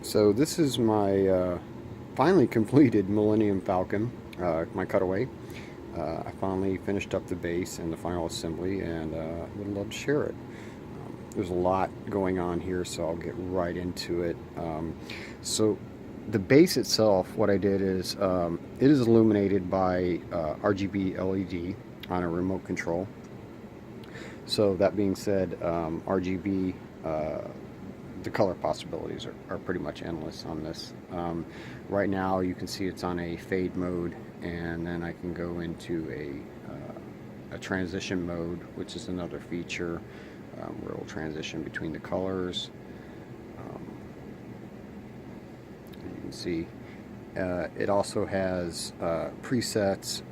So this is my finally completed Millennium Falcon, my cutaway. I finally finished up the base and the final assembly, and would love to share it. There's a lot going on here, so I'll get right into it. So the base itself, what I did is it is illuminated by RGB LED on a remote control. So that being said, RGB, the color possibilities are pretty much endless on this. Right now you can see it's on a fade mode, and then I can go into a transition mode, which is another feature where it will transition between the colors. You can see it also has presets.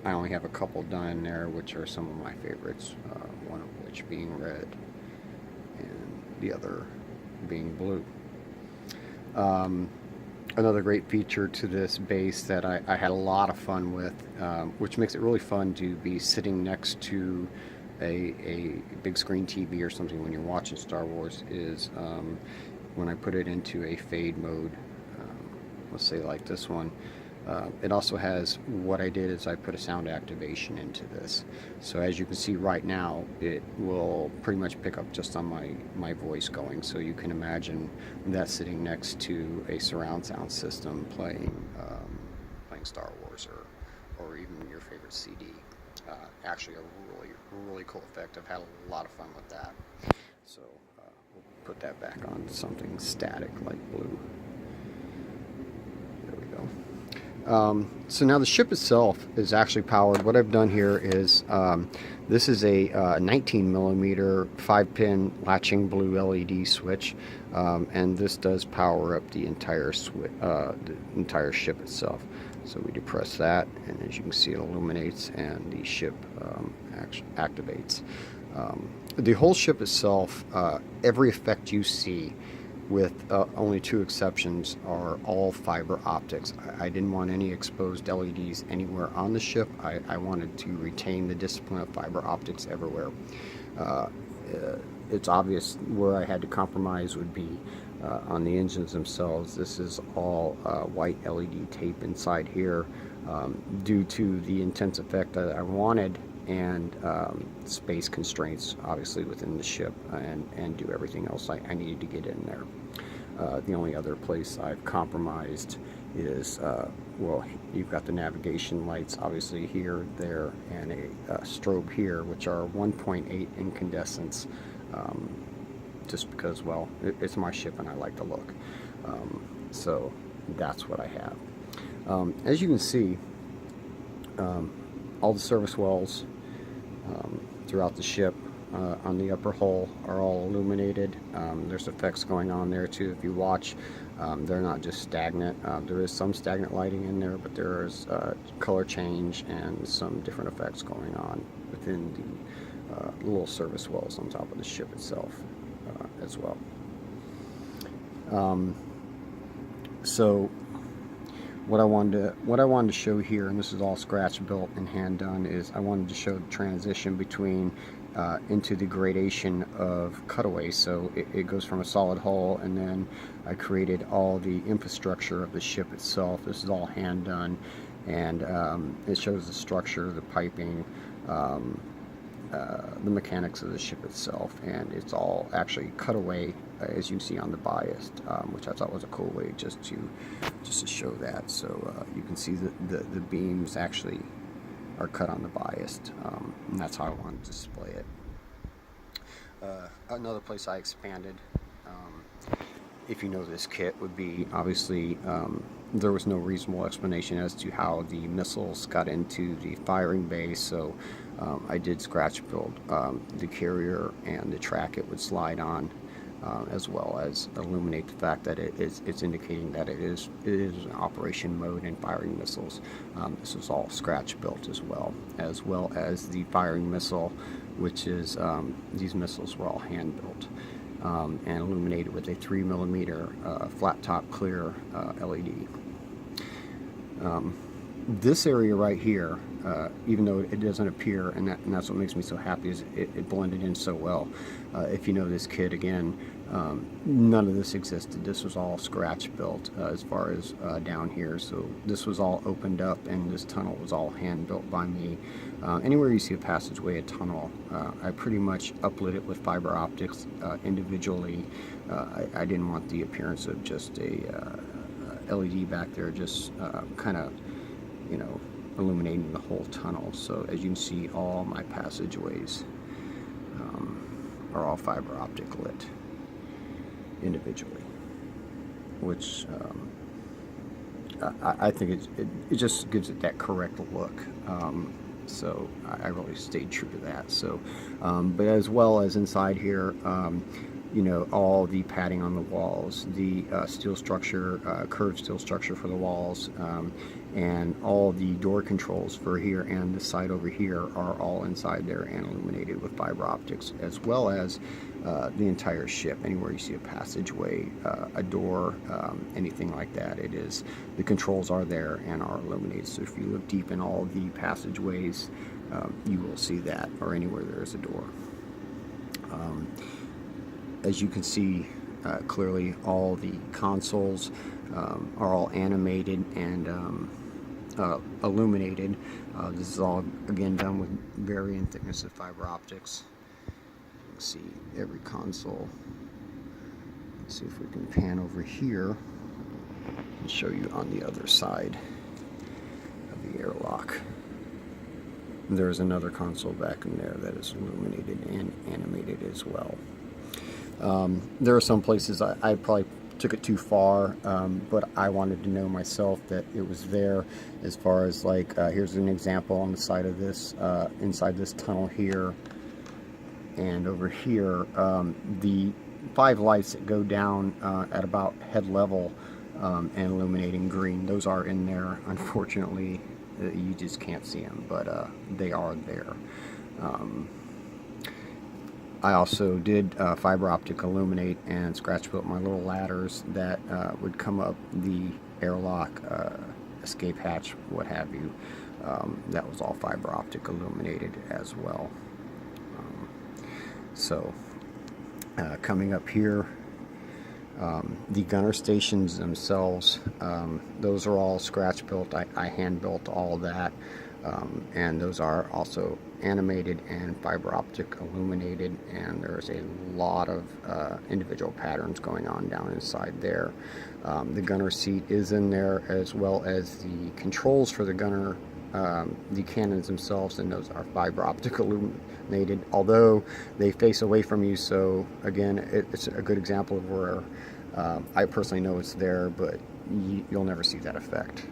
I only have a couple done there, which are some of my favorites, one of which being red and the other being blue. Another great feature to this base that I had a lot of fun with, which makes it really fun to be sitting next to a big screen TV or something when you're watching Star Wars, is when I put it into a fade mode, let's say like this one. It also has, what I did is I put a sound activation into this. So as you can see right now, it will pretty much pick up just on my voice going. So you can imagine that sitting next to a surround sound system playing Star Wars or even your favorite CD. Actually a really cool effect. I've had a lot of fun with that. So we'll put that back on something static like blue. So now the ship itself is actually powered. What I've done here is this is a 19 millimeter 5-pin latching blue LED switch, and this does power up the entire ship itself. So we depress that, and as you can see, it illuminates and the ship activates. The whole ship itself, every effect you see, with only two exceptions, are all fiber optics. I didn't want any exposed LEDs anywhere on the ship. I wanted to retain the discipline of fiber optics everywhere. It's obvious where I had to compromise would be on the engines themselves. This is all white LED tape inside here, due to the intense effect that I wanted, and space constraints obviously within the ship, and do everything else I needed to get in there. The only other place I've compromised is, well, you've got the navigation lights obviously here, there, and a strobe here, which are 1.8 incandescents, just because, well, it's my ship and I like the look. So that's what I have. As you can see, all the service wells throughout the ship on the upper hull are all illuminated. There's effects going on there too. If you watch, they're not just stagnant. There is some stagnant lighting in there, but there is color change and some different effects going on within the little service wells on top of the ship itself as well. So what I wanted to show here, and this is all scratch built and hand done, is I wanted to show the transition between into the gradation of cutaway. So it goes from a solid hull, and then I created all the infrastructure of the ship itself. This is all hand done, and it shows the structure, the piping, the mechanics of the ship itself, and it's all actually cutaway, as you see on the bias, which I thought was a cool way just to show that. So you can see the beams actually are cut on the bias, and that's how I wanted to display it. Another place I expanded, if you know this kit, would be obviously there was no reasonable explanation as to how the missiles got into the firing bay, so I did scratch build the carrier and the track it would slide on, as well as illuminate the fact that it's indicating that it is in operation mode and firing missiles. This is all scratch built as well as the firing missile, which is these missiles were all hand built and illuminated with a 3 millimeter flat top clear LED. This area right here, even though it doesn't appear, and that's what makes me so happy, is it blended in so well. If you know this kit, again, None of this existed. This was all scratch built as far as down here. So this was all opened up, and this tunnel was all hand built by me. Anywhere you see a passageway, a tunnel, I pretty much uplit it with fiber optics individually. I didn't want the appearance of just a LED back there, just kind of, you know, illuminating the whole tunnel. So as you can see, all my passageways are all fiber optic lit individually, which I think it just gives it that correct look. So I really stayed true to that. So, but as well as inside here, you know, all the padding on the walls, the steel structure, curved steel structure for the walls, and all the door controls for here and the side over here are all inside there and illuminated with fiber optics, as well as the entire ship. Anywhere you see a passageway, a door, anything like that, the controls are there and are illuminated. So if you look deep in all the passageways, you will see that, or anywhere there is a door. As you can see clearly, all the consoles are all animated and illuminated. This is all, again, done with varying thickness of fiber optics. You can see every console. Let's see if we can pan over here and show you on the other side of the airlock. There's another console back in there that is illuminated and animated as well. There are some places I probably took it too far, but I wanted to know myself that it was there. As far as, like, here's an example on the side of this, inside this tunnel here and over here, the 5 lights that go down at about head level and illuminating green, those are in there. Unfortunately, you just can't see them, but they are there. I also did fiber optic illuminate and scratch built my little ladders that would come up the airlock, escape hatch, what have you. That was all fiber optic illuminated as well. So coming up here, the gunner stations themselves, those are all scratch built. I hand built all of that, and those are also animated and fiber optic illuminated, and there's a lot of individual patterns going on down inside there. The gunner seat is in there, as well as the controls for the gunner, the cannons themselves, and those are fiber optic illuminated, although they face away from you. So again, it's a good example of where I personally know it's there, but you'll never see that effect.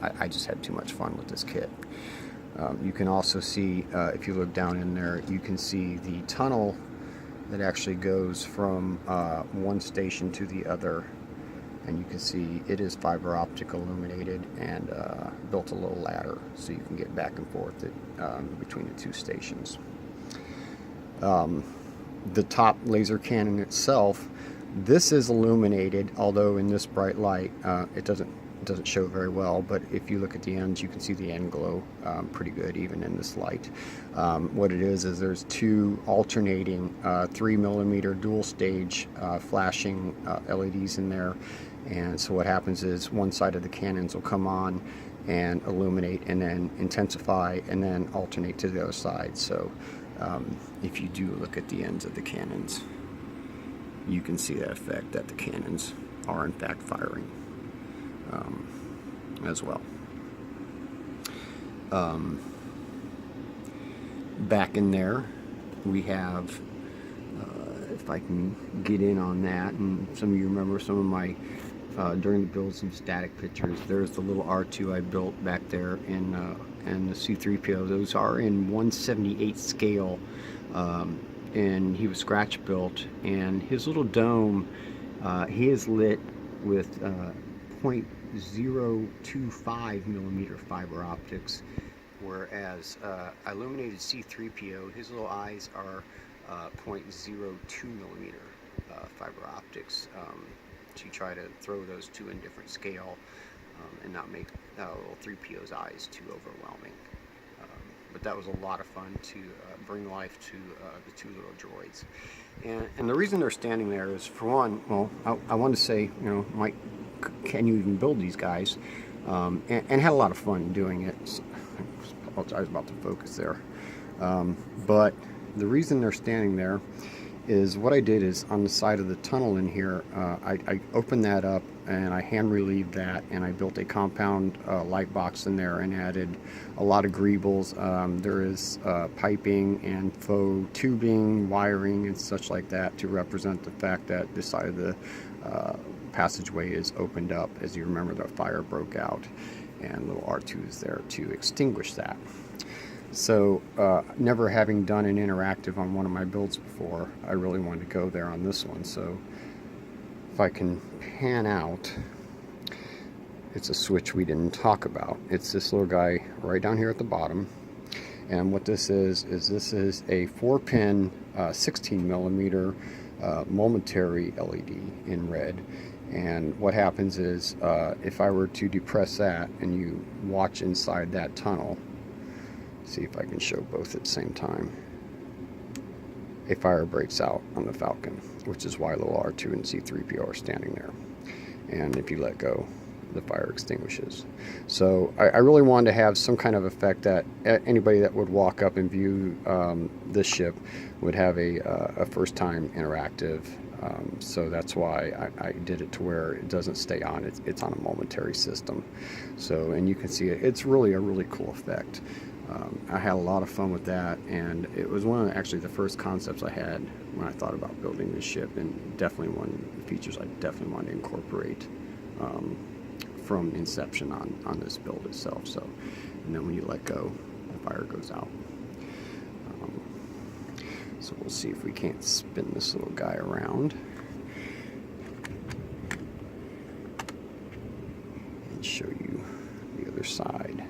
I just had too much fun with this kit. You can also see, if you look down in there, you can see the tunnel that actually goes from one station to the other, and you can see it is fiber optic illuminated and built a little ladder so you can get back and forth between the two stations. The top laser cannon itself, this is illuminated, although in this bright light it doesn't show very well, but if you look at the ends, you can see the end glow pretty good even in this light. What it is there's two alternating 3mm dual stage flashing LEDs in there, and so what happens is one side of the cannons will come on and illuminate and then intensify and then alternate to the other side. So if you do look at the ends of the cannons, you can see that effect, that the cannons are in fact firing as well. Back in there we have, if I can get in on that, and some of you remember some of my during the build, some static pictures. There's the little R2 I built back there in the C-3PO. Those are in 1/78 scale, and he was scratch built, and his little dome, he is lit with 0.025mm fiber optics, whereas illuminated C-3PO, his little eyes are 0.02mm fiber optics. To try to throw those two in different scale and not make little 3PO's eyes too overwhelming. but that was a lot of fun to bring life to the two little droids. And the reason they're standing there is, for one, well, I want to say, Mike, can you even build these guys? And had a lot of fun doing it. So, I apologize about the focus there. But the reason they're standing there is what I did is on the side of the tunnel in here, I opened that up and I hand relieved that, and I built a compound light box in there and added a lot of greebles. There is piping and faux tubing, wiring, and such like that to represent the fact that this side of the passageway is opened up. As you remember, the fire broke out, and little R2 is there to extinguish that. So never having done an interactive on one of my builds before, I really wanted to go there on this one. So if I can pan out, it's a switch we didn't talk about. It's this little guy right down here at the bottom. And what this is this is a 4-pin 16 millimeter momentary LED in red. And what happens is if I were to depress that and you watch inside that tunnel, see if I can show both at the same time, a fire breaks out on the Falcon, which is why little R2 and C-3PO are standing there. And if you let go, the fire extinguishes. So I really wanted to have some kind of effect that anybody that would walk up and view this ship would have a first time interactive. So that's why I did it to where it doesn't stay on. It's on a momentary system. So, and you can see it's really a really cool effect. I had a lot of fun with that, and it was one of actually the first concepts I had when I thought about building this ship, and definitely one of the features I definitely wanted to incorporate from inception on this build itself. So, and then when you let go, the fire goes out. So we'll see if we can't spin this little guy around and show you the other side.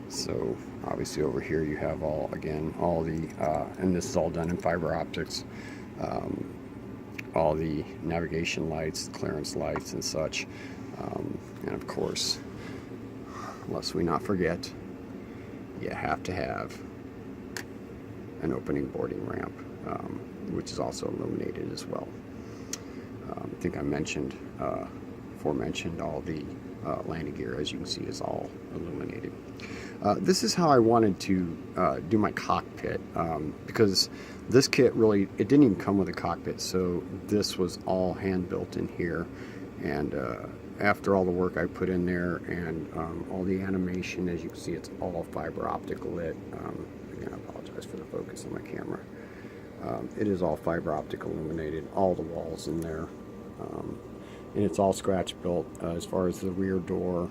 So obviously over here you have all the, and this is all done in fiber optics, all the navigation lights, clearance lights and such. And of course, lest we not forget, you have to have an opening boarding ramp, which is also illuminated as well. I think I mentioned, aforementioned, all the landing gear, as you can see, is all illuminated. This is how I wanted to do my cockpit, because this kit really, it didn't even come with a cockpit, so this was all hand built in here. And after all the work I put in there and all the animation, as you can see, it's all fiber optic lit. Again, I apologize for the focus on my camera. It is all fiber optic illuminated, all the walls in there. And it's all scratch built as far as the rear door,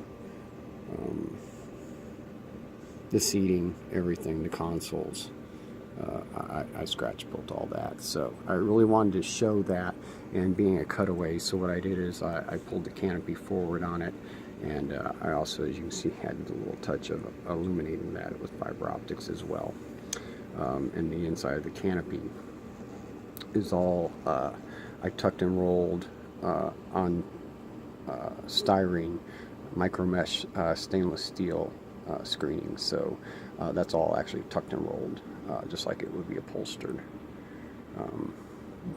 the seating, everything, the consoles. I scratch built all that. So I really wanted to show that, and being a cutaway, so what I did is I pulled the canopy forward on it, and I also, as you can see, had a little touch of illuminating that with fiber optics as well. And the inside of the canopy is all I tucked and rolled on styrene micro mesh stainless steel screening. So that's all actually tucked and rolled, just like it would be upholstered.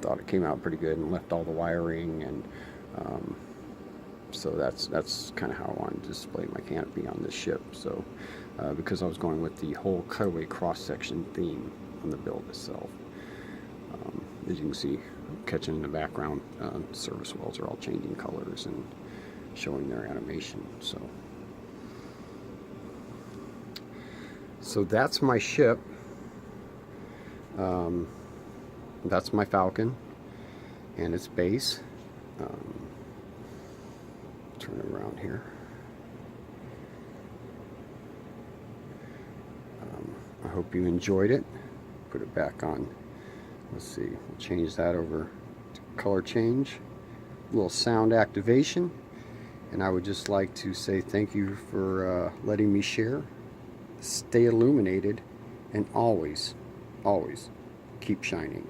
Thought it came out pretty good, and left all the wiring, and so that's kind of how I wanted to display my canopy on this ship. So because I was going with the whole cutaway cross-section theme on the build itself. As you can see, catching in the background, service wells are all changing colors and showing their animation. So that's my ship. That's my Falcon and its base. Turn it around here. I hope you enjoyed it. Put it back on. Let's see, we'll change that over to color change. A little sound activation. And I would just like to say thank you for letting me share. Stay illuminated, and always, always keep shining.